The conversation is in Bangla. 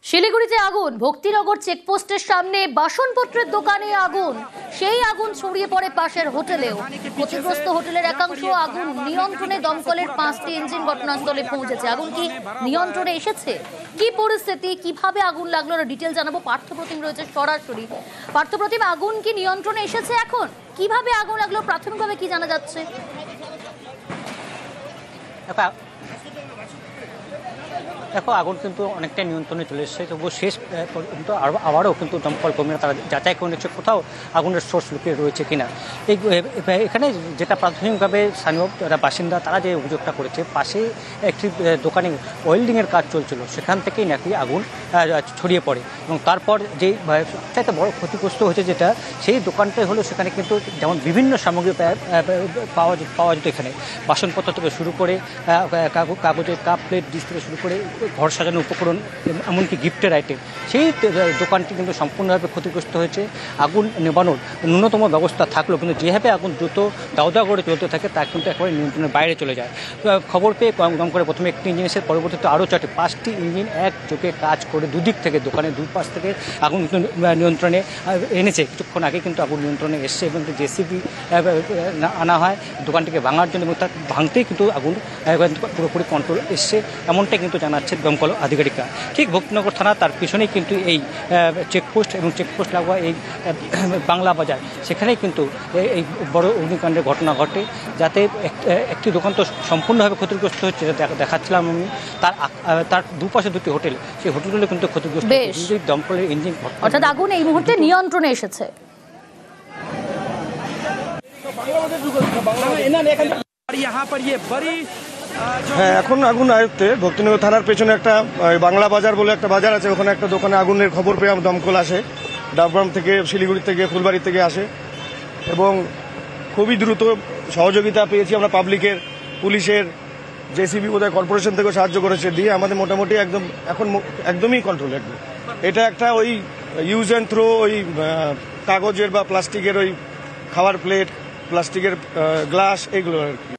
শিলিগুড়িতে আগুন, ভক্তিনগর চেকপোস্টের সামনে বাসনপত্রের দোকানে আগুন, সেই আগুন ছড়িয়ে পড়ে পাশের হোটেলেও। ক্ষতিগ্রস্ত হোটেলের একাংশ। আগুন নিয়ন্ত্রণে দমকলের 5টি ইঞ্জিন ঘটনাস্থলে পৌঁছেছে। আগুন কি নিয়ন্ত্রণে এসেছে? কি পরিস্থিতি, কিভাবে আগুন লাগলো, ডিটেল জানাবো। পার্থপ্রতিম রয়েছে সরাসরি। পার্থপ্রতিম, আগুন কি নিয়ন্ত্রণে এসেছে এখন? কিভাবে আগুন লাগলো, প্রাথমিকভাবে কি জানা যাচ্ছে? দেখো, আগুন কিন্তু অনেকটা নিয়ন্ত্রণে চলে এসেছে, তবুও শেষ পর্যন্ত আবারও কিন্তু দমকল কর্মীরা তারা যাচাই করে নিচ্ছে কোথাও আগুনের সোর্স লুকিয়ে রয়েছে কিনা। এখানে যেটা প্রাথমিকভাবে স্থানীয় যারা বাসিন্দা তারা যে অভিযোগটা করেছে, পাশে একটি দোকানে ওয়েল্ডিংয়ের কাজ চলছিল, সেখান থেকেই নাকি আগুন ছড়িয়ে পড়ে। এবং তারপর যে সবচাইতে বড় ক্ষতিগ্রস্ত হয়েছে যেটা, সেই দোকানটাই হলো, সেখানে কিন্তু যেমন বিভিন্ন সামগ্রী পাওয়া যেত এখানে, বাসনপত্র থেকে শুরু করে কাগজের কাপ প্লেট ডিশ থেকে শুরু করে ঘর সাজানোর উপকরণ, এমনকি গিফটের আইটেম, সেই দোকানটি কিন্তু সম্পূর্ণভাবে ক্ষতিগ্রস্ত হয়েছে। আগুন নেবানোর ন্যূনতম ব্যবস্থা থাকলেও কিন্তু যেভাবে আগুন দ্রুত দাউদা করে চলতে থাকে তা কিন্তু একেবারে নিয়ন্ত্রণের বাইরে চলে যায়। খবর পেয়ে দম করে প্রথমে একটি ইঞ্জিন এসে পরবর্তীতে আরও 5টি ইঞ্জিন একযোগে কাজ করে দুদিক থেকে, দোকানের দুই পাশ থেকে আগুন নিয়ন্ত্রণে এনেছে। কিছুক্ষণ আগে কিন্তু আগুন নিয়ন্ত্রণে এসছে এবং জেসিবি আনা হয় দোকানটিকে ভাঙার জন্য, এবং তার ভাঙতেই কিন্তু আগুন পুরোপুরি কন্ট্রোল এসছে, এমনটাই কিন্তু জানাচ্ছে দমকল আধিকারিকরা। ঠিক ভক্তিনগর থানা, তার পিছনেই কিন্তু এই চেকপোস্ট, এবং চেকপোস্ট লাগোয়া এই বাংলা বাজার, সেখানেই কিন্তু এই বড় অগ্নিকাণ্ডের ঘটনা ঘটে। যাতে একটি দোকান তো সম্পূর্ণভাবে ক্ষতিগ্রস্ত হচ্ছে, দেখাচ্ছিলাম আমি, তার দুপাশে দুটি হোটেল, সেই হোটেলগুলো কিন্তু ক্ষতিগ্রস্ত। দমকলের ইঞ্জিন, অর্থাৎ আগুন এই মুহূর্তে নিয়ন্ত্রণে এসেছে। হ্যাঁ, এখন আগুন আয়ত্তে। ভক্তিনগর থানার পেছনে একটা বাংলা বাজার বলে একটা বাজার আছে, ওখানে একটা দোকানে আগুনের খবর পেয়ে দমকল আসে, ডাবগ্রাম থেকে, শিলিগুড়ি থেকে, ফুলবাড়ি থেকে আসে, এবং খুবই দ্রুত সহযোগিতা পেয়েছি আমরা পাবলিকের, পুলিশের, জেসিবি বোধহয় কর্পোরেশন থেকেও সাহায্য করেছে, দিয়ে আমাদের মোটামুটি এখন একদমই কন্ট্রোল। এটা একটা ওই ইউজ অ্যান্ড থ্রো, ওই কাগজের বা প্লাস্টিকের ওই খাওয়ার প্লেট, প্লাস্টিকের গ্লাস, এগুলো আর কি